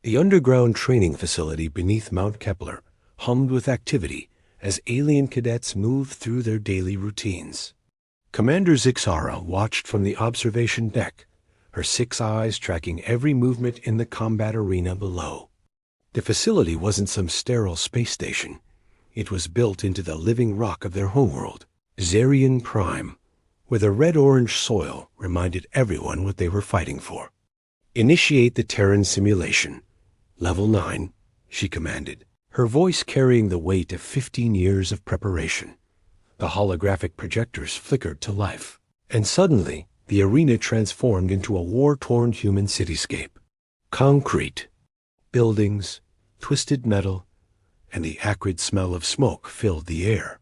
The underground training facility beneath Mount Kepler hummed with activity as alien cadets moved through their daily routines. Commander Zixara watched from the observation deck, her 6 eyes tracking every movement in the combat arena below. The facility wasn't some sterile space station. It was built into the living rock of their homeworld, Zarian Prime, where the red-orange soil reminded everyone what they were fighting for. "Initiate the Terran simulation. Level 9, she commanded, her voice carrying the weight of 15 years of preparation. The holographic projectors flickered to life, and suddenly the arena transformed into a war-torn human cityscape. Concrete, buildings, twisted metal, and the acrid smell of smoke filled the air.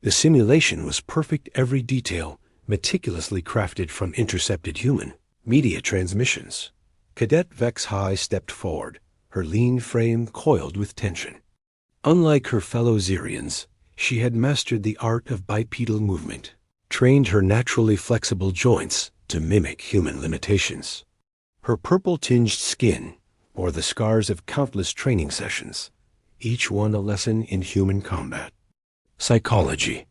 The simulation was perfect every detail, meticulously crafted from intercepted human media transmissions. Cadet Vex High stepped forward, her lean frame coiled with tension. Unlike her fellow Zirians, she had mastered the art of bipedal movement, trained her naturally flexible joints to mimic human limitations. Her purple-tinged skin bore the scars of countless training sessions, each one a lesson in human combat. Psychology.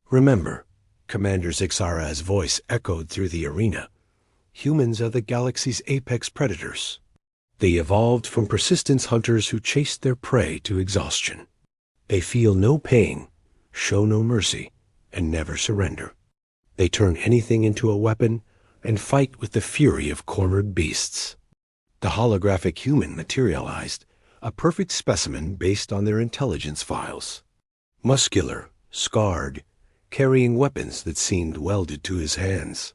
Remember, Commander Zixara's voice echoed through the arena. Humans are the galaxy's apex predators. They evolved from persistence hunters who chased their prey to exhaustion. They feel no pain, show no mercy, and never surrender. They turn anything into a weapon and fight with the fury of cornered beasts. The holographic human materialized, a perfect specimen based on their intelligence files. Muscular, scarred, carrying weapons that seemed welded to his hands.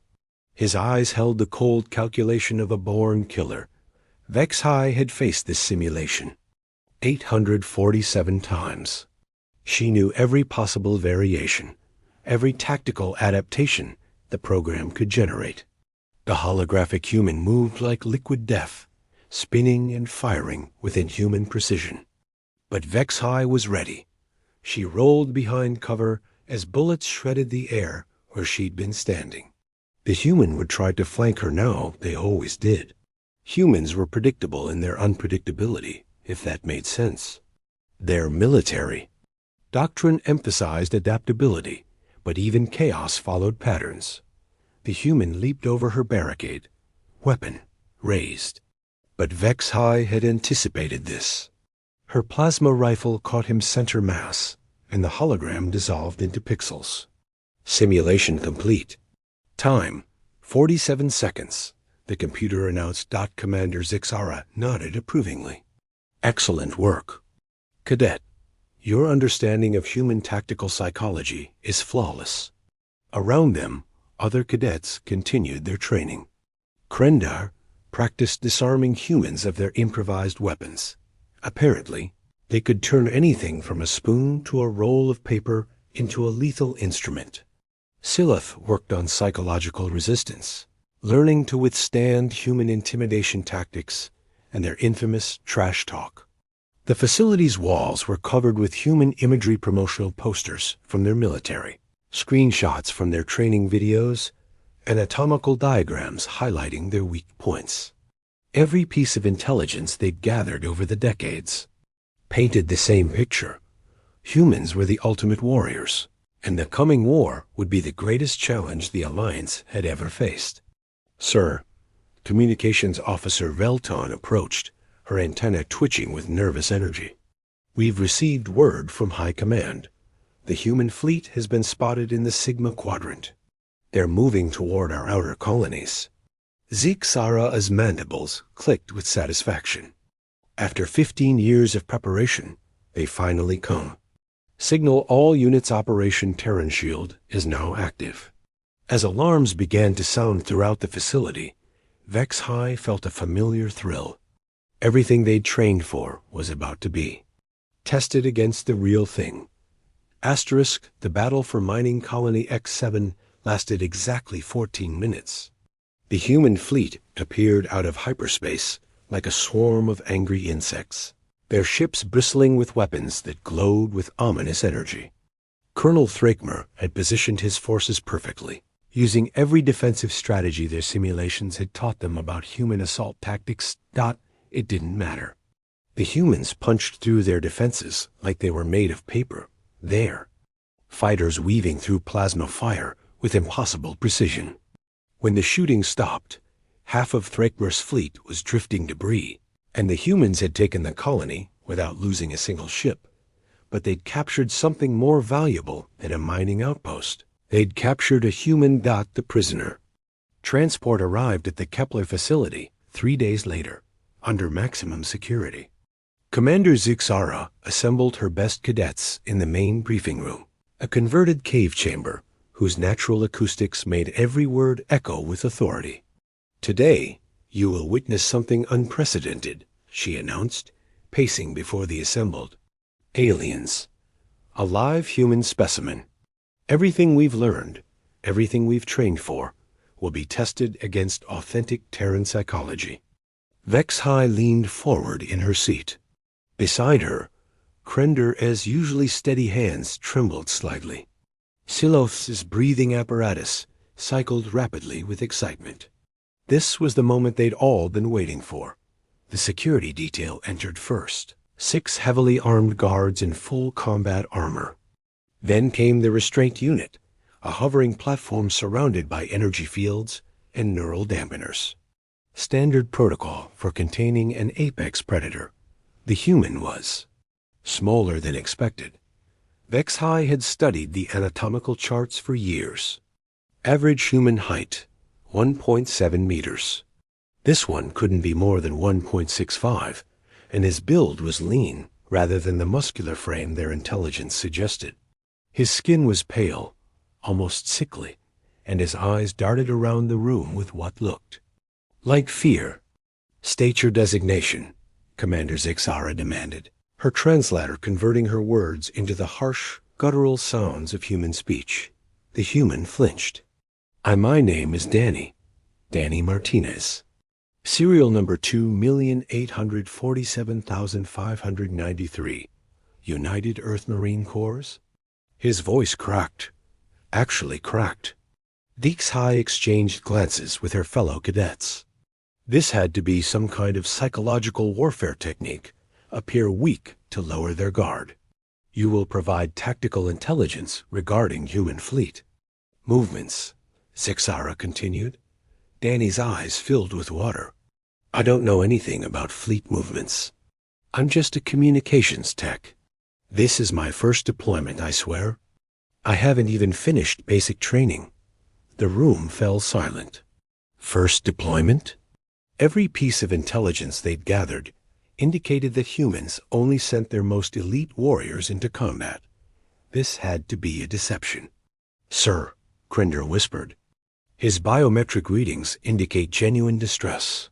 His eyes held the cold calculation of a born killer. Vex High had faced this simulation 847 times. She knew every possible variation, every tactical adaptation the program could generate. The holographic human moved like liquid death, spinning and firing with inhuman precision. But Vex High was ready. She rolled behind cover as bullets shredded the air where she'd been standing. The human would try to flank her now, they always did. Humans were predictable in their unpredictability, if that made sense. Their military doctrine emphasized adaptability, but even chaos followed patterns. The human leaped over her barricade, weapon raised. But Vex High had anticipated this. Her plasma rifle caught him center mass, and the hologram dissolved into pixels. Simulation complete. Time, 47 seconds. The computer announced. Commander Zixara nodded approvingly. Excellent work. Cadet, your understanding of human tactical psychology is flawless. Around them, other cadets continued their training. Krendar practiced disarming humans of their improvised weapons. Apparently, they could turn anything from a spoon to a roll of paper into a lethal instrument. Silith worked on psychological resistance, learning to withstand human intimidation tactics and their infamous trash talk. The facility's walls were covered with human imagery promotional posters from their military, screenshots from their training videos, and anatomical diagrams highlighting their weak points. Every piece of intelligence they'd gathered over the decades painted the same picture. Humans were the ultimate warriors, and the coming war would be the greatest challenge the Alliance had ever faced. Sir, Communications Officer Velton approached, her antenna twitching with nervous energy. We've received word from High Command. The human fleet has been spotted in the Sigma Quadrant. They're moving toward our outer colonies. Zixara's mandibles clicked with satisfaction. After 15 years of preparation, they finally come. Signal all units Operation Terran Shield is now active. As alarms began to sound throughout the facility, Vex High felt a familiar thrill. Everything they'd trained for was about to be tested against the real thing. Asterisk, the battle for mining colony X7 lasted exactly 14 minutes. The human fleet appeared out of hyperspace like a swarm of angry insects, their ships bristling with weapons that glowed with ominous energy. Colonel Thrakmer had positioned his forces perfectly, using every defensive strategy their simulations had taught them about human assault tactics. It didn't matter. The humans punched through their defenses like they were made of paper. There, fighters weaving through plasma fire with impossible precision. When the shooting stopped, half of Thrakber's fleet was drifting debris, and the humans had taken the colony without losing a single ship. But they'd captured something more valuable than a mining outpost. They'd captured a human, the prisoner. Transport arrived at the Kepler facility 3 days later, under maximum security. Commander Zixara assembled her best cadets in the main briefing room, a converted cave chamber whose natural acoustics made every word echo with authority. "Today, you will witness something unprecedented," she announced, pacing before the assembled. "Aliens. A live human specimen. Everything we've learned, everything we've trained for, will be tested against authentic Terran psychology." Vexhai leaned forward in her seat. Beside her, Krender's usually steady hands trembled slightly. Siloth's breathing apparatus cycled rapidly with excitement. This was the moment they'd all been waiting for. The security detail entered first, 6 heavily armed guards in full combat armor. Then came the restraint unit, a hovering platform surrounded by energy fields and neural dampeners. Standard protocol for containing an apex predator. The human was smaller than expected. Vexhai had studied the anatomical charts for years. Average human height, 1.7 meters. This one couldn't be more than 1.65, and his build was lean rather than the muscular frame their intelligence suggested. His skin was pale, almost sickly, and his eyes darted around the room with what looked like fear. "State your designation," Commander Zixara demanded, her translator converting her words into the harsh, guttural sounds of human speech. The human flinched. My name is Danny Martinez. Serial number 2,847,593. United Earth Marine Corps?" His voice cracked. Actually cracked. Vexhai exchanged glances with her fellow cadets. This had to be some kind of psychological warfare technique, appear weak to lower their guard. "You will provide tactical intelligence regarding human fleet movements," Zixara continued. Danny's eyes filled with water. "I don't know anything about fleet movements. I'm just a communications tech. This is my first deployment, I swear. I haven't even finished basic training." The room fell silent. First deployment? Every piece of intelligence they'd gathered indicated that humans only sent their most elite warriors into combat. This had to be a deception. "Sir," Krender whispered. His biometric readings indicate genuine distress.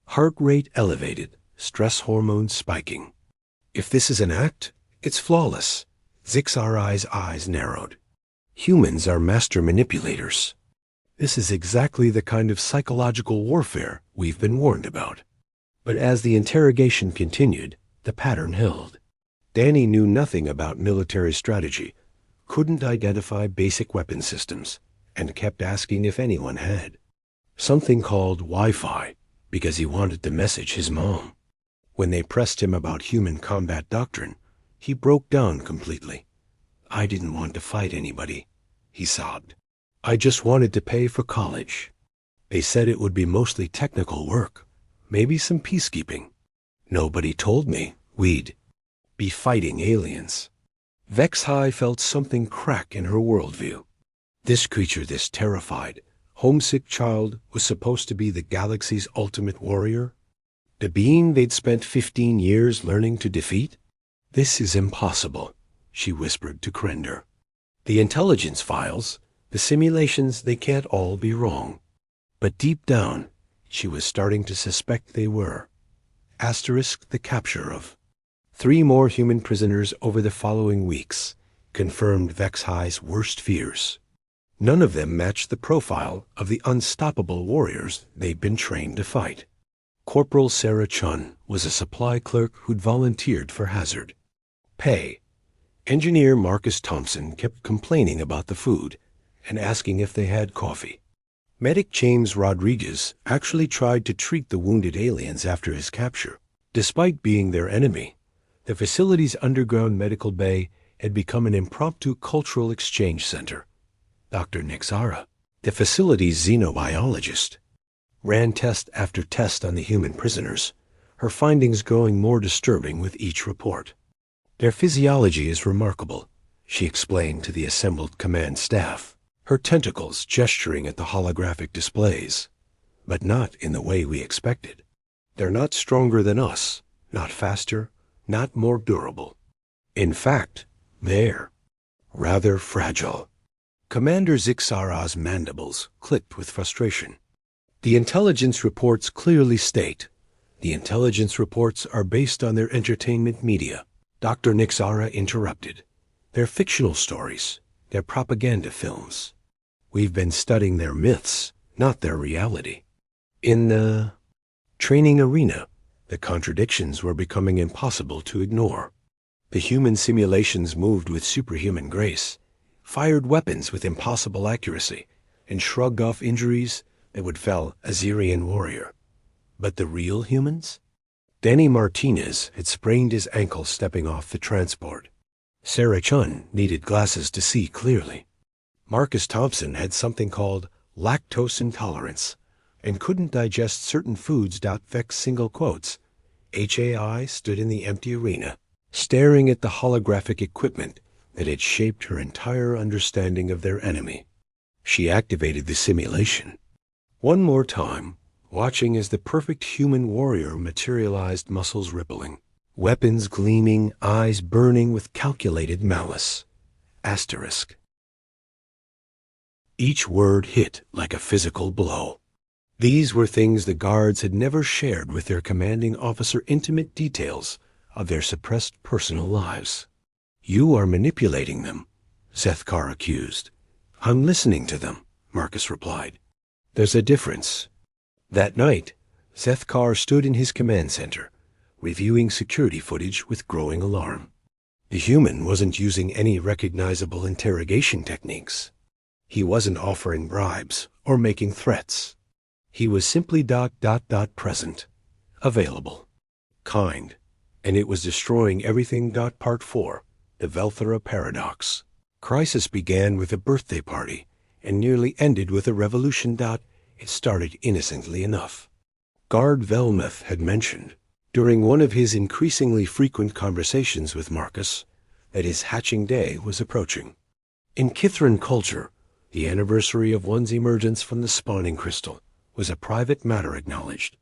Heart rate elevated, stress hormones spiking. If this is an act, it's flawless. Zixara's eyes narrowed. Humans are master manipulators. This is exactly the kind of psychological warfare we've been warned about. But as the interrogation continued, the pattern held. Danny knew nothing about military strategy, couldn't identify basic weapon systems, and kept asking if anyone had. Something called Wi-Fi, because he wanted to message his mom. When they pressed him about human combat doctrine, he broke down completely. "I didn't want to fight anybody," he sobbed. "I just wanted to pay for college. They said it would be mostly technical work, maybe some peacekeeping. Nobody told me we'd be fighting aliens." Vexhai felt something crack in her worldview. This creature, this terrified, homesick child, was supposed to be the galaxy's ultimate warrior? The being they'd spent 15 years learning to defeat? "This is impossible," she whispered to Krender. "The intelligence files, the simulations, they can't all be wrong." But deep down, she was starting to suspect they were. Asterisk the capture of 3 more human prisoners over the following weeks confirmed Vexhai's worst fears. None of them matched the profile of the unstoppable warriors they'd been trained to fight. Corporal Sarah Chun was a supply clerk who'd volunteered for Hazard. Pay. Engineer Marcus Thompson kept complaining about the food and asking if they had coffee. Medic James Rodriguez actually tried to treat the wounded aliens after his capture. Despite being their enemy, the facility's underground medical bay had become an impromptu cultural exchange center. Dr. Nixara, the facility's xenobiologist, ran test after test on the human prisoners, her findings growing more disturbing with each report. Their physiology is remarkable, she explained to the assembled command staff, her tentacles gesturing at the holographic displays, but not in the way we expected. They're not stronger than us, not faster, not more durable. In fact, they're rather fragile. Commander Zixara's mandibles clicked with frustration. The intelligence reports clearly state, the intelligence reports are based on their entertainment media. Dr. Nixara interrupted. They're fictional stories, they're propaganda films. We've been studying their myths, not their reality. In the training arena, the contradictions were becoming impossible to ignore. The human simulations moved with superhuman grace, fired weapons with impossible accuracy, and shrugged off injuries that would fell a Syrian warrior. But the real humans? Danny Martinez had sprained his ankle stepping off the transport. Sarah Chun needed glasses to see clearly. Marcus Thompson had something called lactose intolerance and couldn't digest certain foods. Vex single quotes. HAI stood in the empty arena, staring at the holographic equipment that had shaped her entire understanding of their enemy. She activated the simulation. One more time, watching as the perfect human warrior materialized, muscles rippling, weapons gleaming, eyes burning with calculated malice. Asterisk. Each word hit like a physical blow. These were things the guards had never shared with their commanding officer, intimate details of their suppressed personal lives. You are manipulating them, Sethkar accused. I'm listening to them, Marcus replied. There's a difference. That night, Sethkar stood in his command center, reviewing security footage with growing alarm. The human wasn't using any recognizable interrogation techniques. He wasn't offering bribes or making threats. He was simply present, available, kind, and it was destroying everything. Part 4, the Velthera Paradox. Crisis began with a birthday party and nearly ended with a revolution. It started innocently enough. Guard Velmuth had mentioned, during one of his increasingly frequent conversations with Marcus, that his hatching day was approaching. In Kithran culture, the anniversary of one's emergence from the spawning crystal was a private matter acknowledged.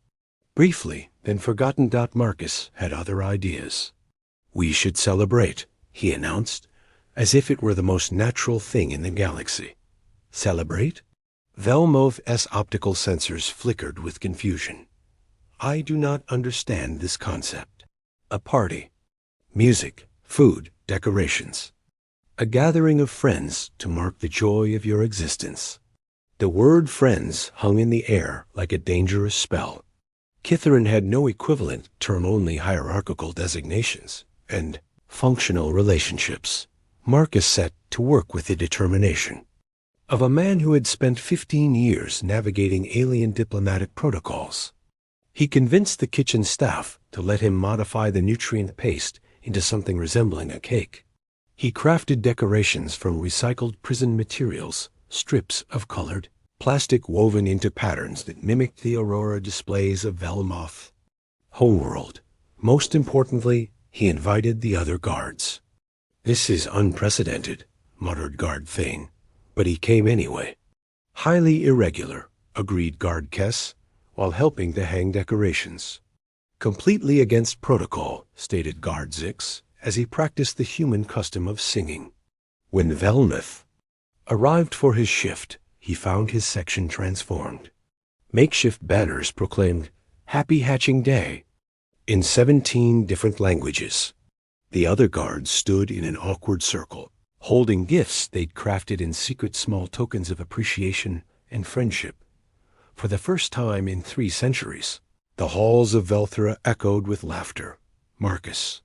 Briefly, then forgotten. Marcus had other ideas. We should celebrate, he announced, as if it were the most natural thing in the galaxy. Celebrate? Velmoth's optical sensors flickered with confusion. I do not understand this concept. A party. Music, food, decorations. A gathering of friends to mark the joy of your existence. The word friends hung in the air like a dangerous spell. Kithran had no equivalent term, only hierarchical designations and functional relationships. Marcus set to work with the determination of a man who had spent 15 years navigating alien diplomatic protocols. He convinced the kitchen staff to let him modify the nutrient paste into something resembling a cake. He crafted decorations from recycled prison materials, strips of colored plastic woven into patterns that mimicked the aurora displays of Velmoth. Homeworld. Most importantly, he invited the other guards. This is unprecedented, muttered Guard Thane, but he came anyway. Highly irregular, agreed Guard Kess, while helping to hang decorations. Completely against protocol, stated Guard Zix, as he practiced the human custom of singing. When Velmuth arrived for his shift, he found his section transformed. Makeshift banners proclaimed, Happy Hatching Day, in 17 different languages. The other guards stood in an awkward circle, holding gifts they'd crafted in secret, small tokens of appreciation and friendship. For the first time in 3 centuries, the halls of Velthera echoed with laughter. Marcus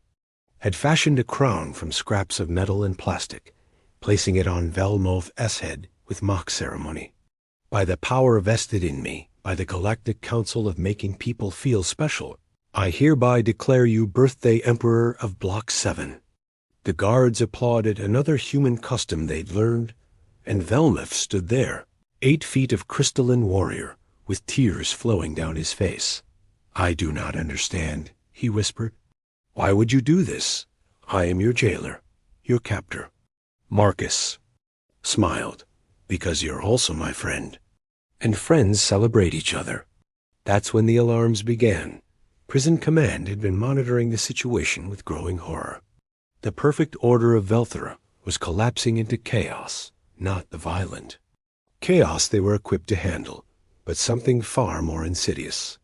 had fashioned a crown from scraps of metal and plastic, placing it on Velmoth's head with mock ceremony. By the power vested in me by the Galactic Council of making people feel special, I hereby declare you birthday Emperor of Block 7. The guards applauded another human custom they'd learned, and Velmuth stood there, 8 feet of crystalline warrior, with tears flowing down his face. I do not understand, he whispered. Why would you do this? I am your jailer, your captor. Marcus smiled, because you're also my friend. And friends celebrate each other. That's when the alarms began. Prison Command had been monitoring the situation with growing horror. The perfect order of Velthera was collapsing into chaos, not the violent. Chaos they were equipped to handle, but something far more insidious.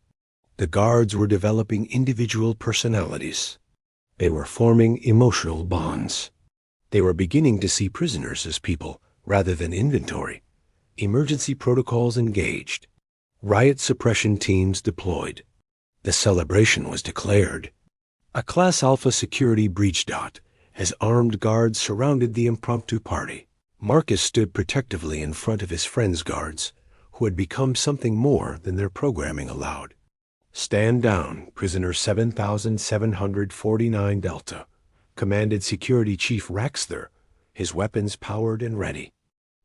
The guards were developing individual personalities. They were forming emotional bonds. They were beginning to see prisoners as people rather than inventory. Emergency protocols engaged. Riot suppression teams deployed. The celebration was declared. A Class Alpha security breach dot as armed guards surrounded the impromptu party. Marcus stood protectively in front of his friend's guards, who had become something more than their programming allowed. Stand down, prisoner 7749 Delta, commanded Security Chief Raxther, his weapons powered and ready.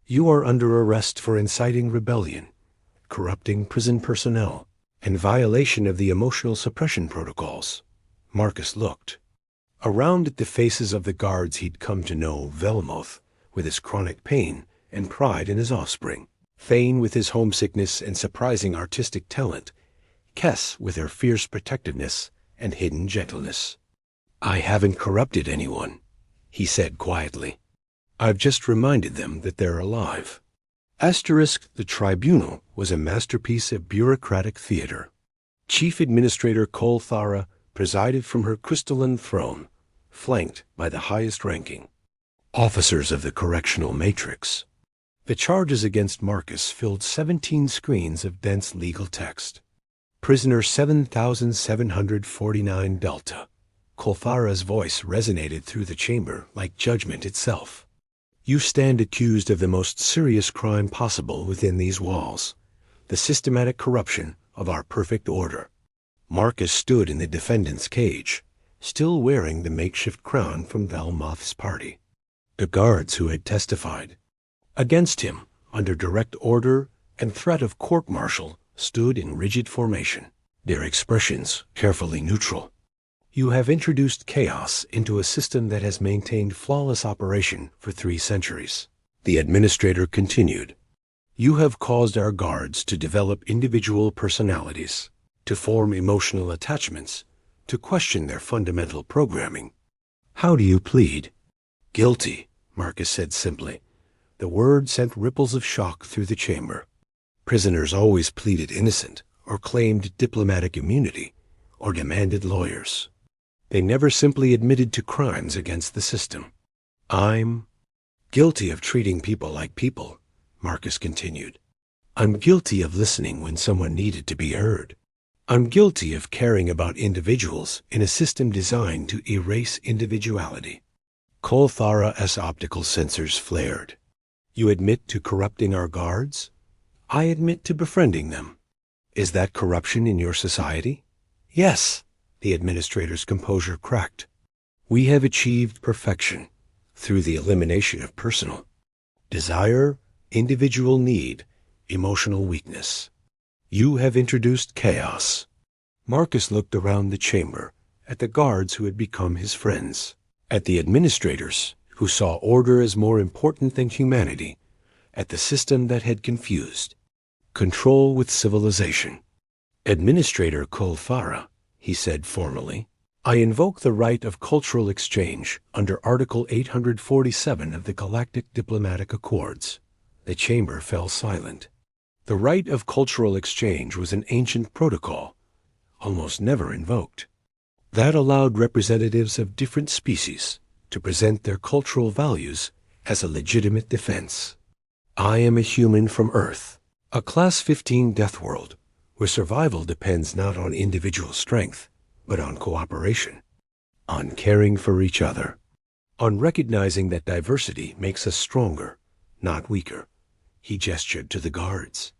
You are under arrest for inciting rebellion, corrupting prison personnel, and violation of the emotional suppression protocols. Marcus looked. Around at the faces of the guards he'd come to know, Velmuth, with his chronic pain and pride in his offspring, Thane with his homesickness and surprising artistic talent, Kess with her fierce protectiveness and hidden gentleness. I haven't corrupted anyone, he said quietly. I've just reminded them that they're alive. The tribunal was a masterpiece of bureaucratic theater. Chief Administrator Kolthara presided from her crystalline throne, flanked by the highest-ranking officers of the correctional matrix. The charges against Marcus filled 17 screens of dense legal text. Prisoner 7749 Delta. Kolthara's voice resonated through the chamber like judgment itself. You stand accused of the most serious crime possible within these walls, the systematic corruption of our perfect order. Marcus stood in the defendant's cage, still wearing the makeshift crown from Velmuth's party. The guards who had testified against him under direct order and threat of court-martial stood in rigid formation, their expressions carefully neutral. You have introduced chaos into a system that has maintained flawless operation for 3 centuries. The administrator continued. You have caused our guards to develop individual personalities, to form emotional attachments, to question their fundamental programming. How do you plead? Guilty, Marcus said simply. The word sent ripples of shock through the chamber. Prisoners always pleaded innocent, or claimed diplomatic immunity, or demanded lawyers. They never simply admitted to crimes against the system. I'm guilty of treating people like people, Marcus continued. I'm guilty of listening when someone needed to be heard. I'm guilty of caring about individuals in a system designed to erase individuality. Kolthara's optical sensors flared. You admit to corrupting our guards? I admit to befriending them. Is that corruption in your society? Yes. The administrator's composure cracked. We have achieved perfection through the elimination of personal desire, individual need, emotional weakness. You have introduced chaos. Marcus looked around the chamber, at the guards who had become his friends, at the administrators who saw order as more important than humanity, at the system that had confused control with civilization. Administrator Kolthara, he said formally, I invoke the right of cultural exchange under Article 847 of the Galactic Diplomatic Accords. The chamber fell silent. The right of cultural exchange was an ancient protocol, almost never invoked. That allowed representatives of different species to present their cultural values as a legitimate defense. I am a human from Earth, a Class 15 death world, where survival depends not on individual strength, but on cooperation, on caring for each other, on recognizing that diversity makes us stronger, not weaker. He gestured to the guards.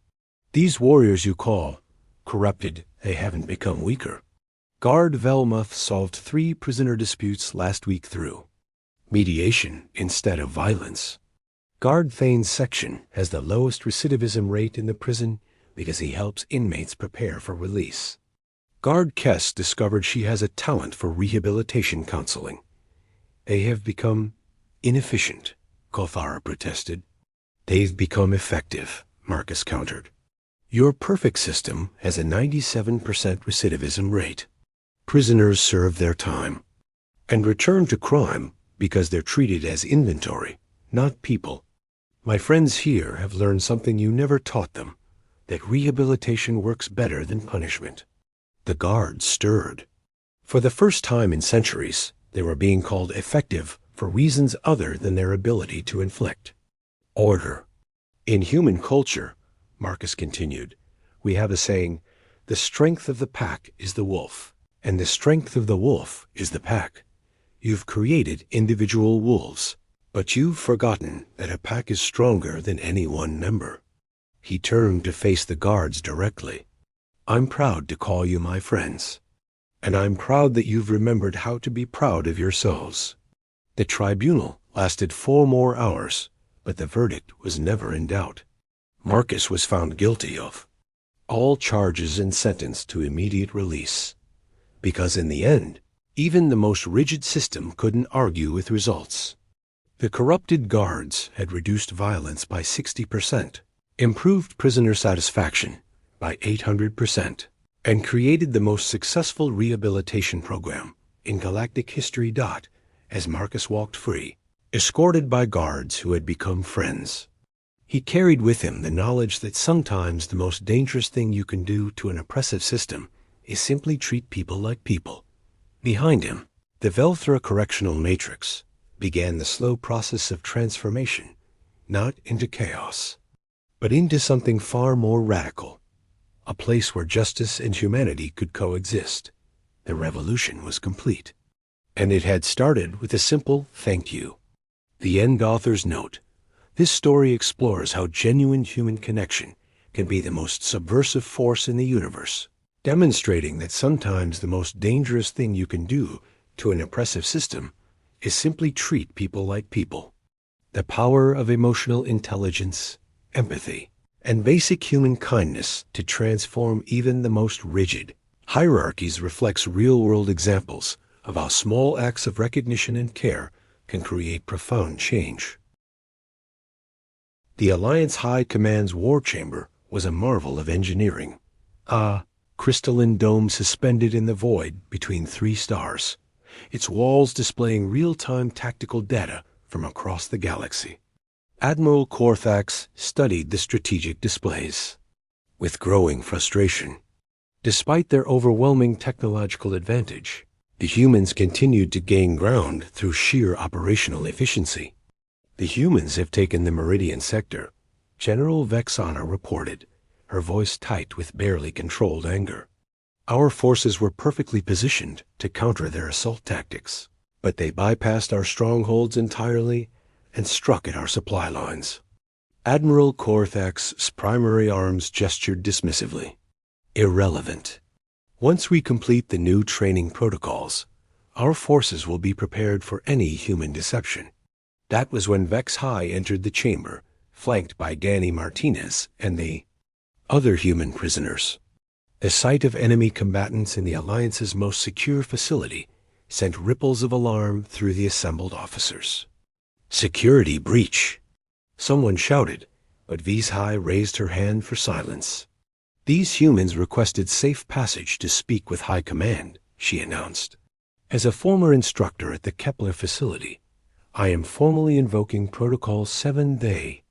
These warriors you call corrupted, they haven't become weaker. Guard Velmuth solved 3 prisoner disputes last week through mediation instead of violence. Guard Thane's section has the lowest recidivism rate in the prison because he helps inmates prepare for release. Guard Kess discovered she has a talent for rehabilitation counseling. They have become inefficient, Kothara protested. They've become effective, Marcus countered. Your perfect system has a 97% recidivism rate. Prisoners serve their time and return to crime because they're treated as inventory, not people. My friends here have learned something you never taught them, that rehabilitation works better than punishment. The guards stirred. For the first time in centuries, they were being called effective for reasons other than their ability to inflict order. In human culture, Marcus continued, we have a saying, the strength of the pack is the wolf, and the strength of the wolf is the pack. You've created individual wolves, but you've forgotten that a pack is stronger than any one member. He turned to face the guards directly. I'm proud to call you my friends, and I'm proud that you've remembered how to be proud of yourselves. The tribunal lasted 4 more hours, but the verdict was never in doubt. Marcus was found guilty of all charges and sentenced to immediate release, because in the end, even the most rigid system couldn't argue with results. The corrupted guards had reduced violence by 60%, improved prisoner satisfaction by 800%, and created the most successful rehabilitation program in galactic history. As Marcus walked free, escorted by guards who had become friends, he carried with him the knowledge that sometimes the most dangerous thing you can do to an oppressive system is simply treat people like people. Behind him, the Velthra correctional matrix began the slow process of transformation, not into chaos, but into something far more radical, a place where justice and humanity could coexist. The revolution was complete, and it had started with a simple thank you. The end author's note. This story explores how genuine human connection can be the most subversive force in the universe, demonstrating that sometimes the most dangerous thing you can do to an oppressive system is simply treat people like people. The power of emotional intelligence, empathy, and basic human kindness to transform even the most rigid hierarchies reflects real-world examples of how small acts of recognition and care can create profound change. The Alliance High Command's war chamber was a marvel of engineering. A crystalline dome suspended in the void between 3 stars, its walls displaying real-time tactical data from across the galaxy. Admiral Korthax studied the strategic displays with growing frustration. Despite their overwhelming technological advantage, the humans continued to gain ground through sheer operational efficiency. The humans have taken the Meridian sector, General Vexana reported, her voice tight with barely controlled anger. Our forces were perfectly positioned to counter their assault tactics, but they bypassed our strongholds entirely and struck at our supply lines. Admiral Korthax's primary arms gestured dismissively. Irrelevant. Once we complete the new training protocols, our forces will be prepared for any human deception. That was when Vex High entered the chamber, flanked by Danny Martinez and the other human prisoners. The sight of enemy combatants in the Alliance's most secure facility sent ripples of alarm through the assembled officers. Security breach! Someone shouted, but Vex High raised her hand for silence. These humans requested safe passage to speak with High Command, she announced. As a former instructor at the Kepler facility, I am formally invoking Protocol 7-Day,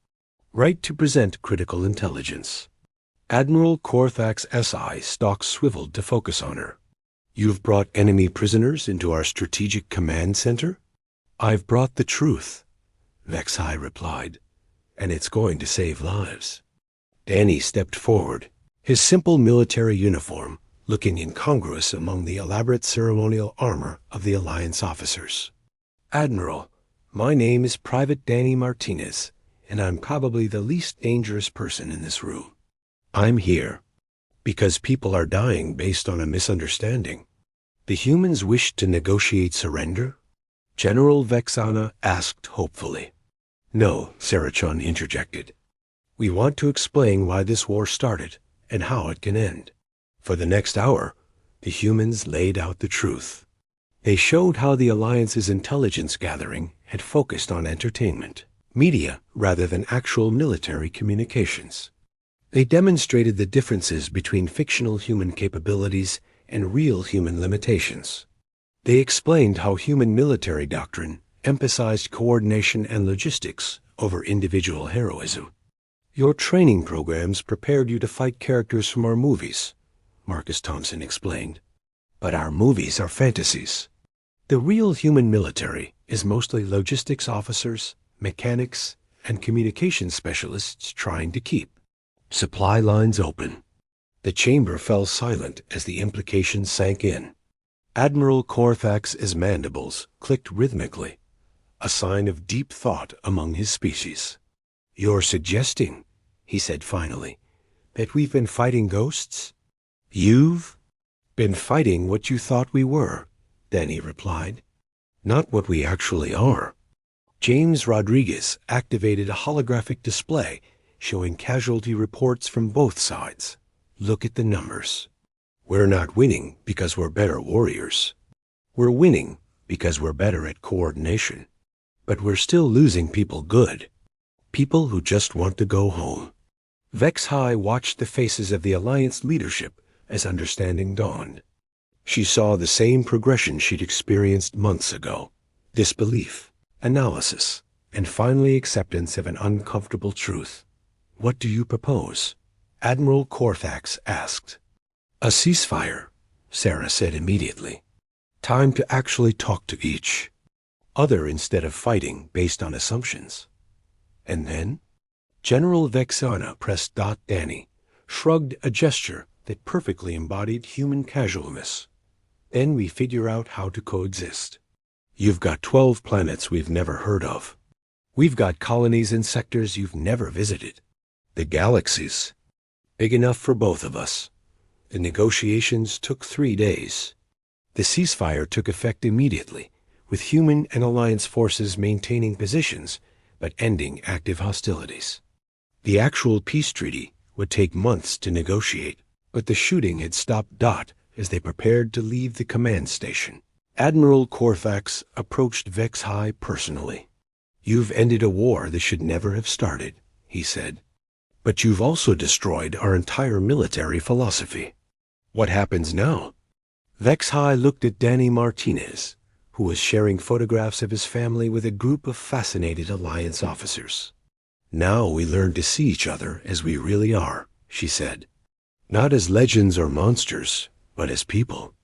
right to present critical intelligence. Admiral Korthax SI stalk swiveled to focus on her. You've brought enemy prisoners into our strategic command center? I've brought the truth, Vex High replied, and it's going to save lives. Danny stepped forward, his simple military uniform looking incongruous among the elaborate ceremonial armor of the Alliance officers. Admiral, my name is Private Danny Martinez, and I'm probably the least dangerous person in this room. I'm here because people are dying based on a misunderstanding. The humans wished to negotiate surrender? General Vexana asked hopefully. No, Sarachon interjected. We want to explain why this war started and how it can end. For the next hour, the humans laid out the truth. They showed how the Alliance's intelligence gathering had focused on entertainment, media, rather than actual military communications. They demonstrated the differences between fictional human capabilities and real human limitations. They explained how human military doctrine emphasized coordination and logistics over individual heroism. Your training programs prepared you to fight characters from our movies, Marcus Thompson explained. But our movies are fantasies. The real human military is mostly logistics officers, mechanics, and communication specialists trying to keep supply lines open. The chamber fell silent as the implications sank in. Admiral Corfax's mandibles clicked rhythmically, a sign of deep thought among his species. You're suggesting, he said finally, that we've been fighting ghosts? You've been fighting what you thought we were, Danny replied. Not what we actually are. James Rodriguez activated a holographic display showing casualty reports from both sides. Look at the numbers. We're not winning because we're better warriors. We're winning because we're better at coordination. But we're still losing people good. People who just want to go home. Vex High watched the faces of the Alliance leadership as understanding dawned. She saw the same progression she'd experienced months ago. Disbelief, analysis, and finally acceptance of an uncomfortable truth. What do you propose? Admiral Corfax asked. A ceasefire, Sarah said immediately. Time to actually talk to each other instead of fighting based on assumptions. And then? General Vexana pressed Danny, shrugged a gesture that perfectly embodied human casualness. Then we figure out how to coexist. You've got 12 planets we've never heard of. We've got colonies and sectors you've never visited. The galaxies. Big enough for both of us. The negotiations took 3 days. The ceasefire took effect immediately, with human and Alliance forces maintaining positions but ending active hostilities. The actual peace treaty would take months to negotiate, but the shooting had stopped as they prepared to leave the command station. Admiral Corfax approached Vex High personally. You've ended a war that should never have started, he said. But you've also destroyed our entire military philosophy. What happens now? Vex High looked at Danny Martinez, who was sharing photographs of his family with a group of fascinated Alliance officers. Now we learn to see each other as we really are, she said. Not as legends or monsters, but as people.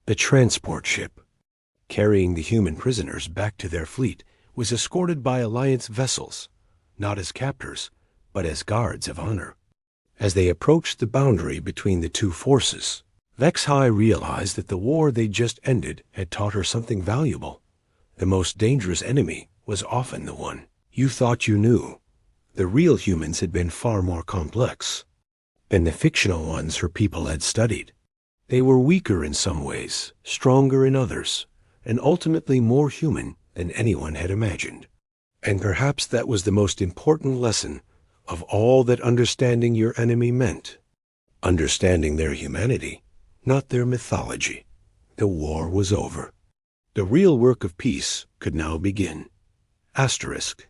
The transport ship, carrying the human prisoners back to their fleet, was escorted by Alliance vessels, not as captors, but as guards of honor. As they approached the boundary between the two forces, Vex High realized that the war they'd just ended had taught her something valuable. The most dangerous enemy was often the one you thought you knew. The real humans had been far more complex than the fictional ones her people had studied. They were weaker in some ways, stronger in others, and ultimately more human than anyone had imagined. And perhaps that was the most important lesson of all that understanding your enemy meant. Understanding their humanity, not their mythology. The war was over. The real work of peace could now begin. Asterisk.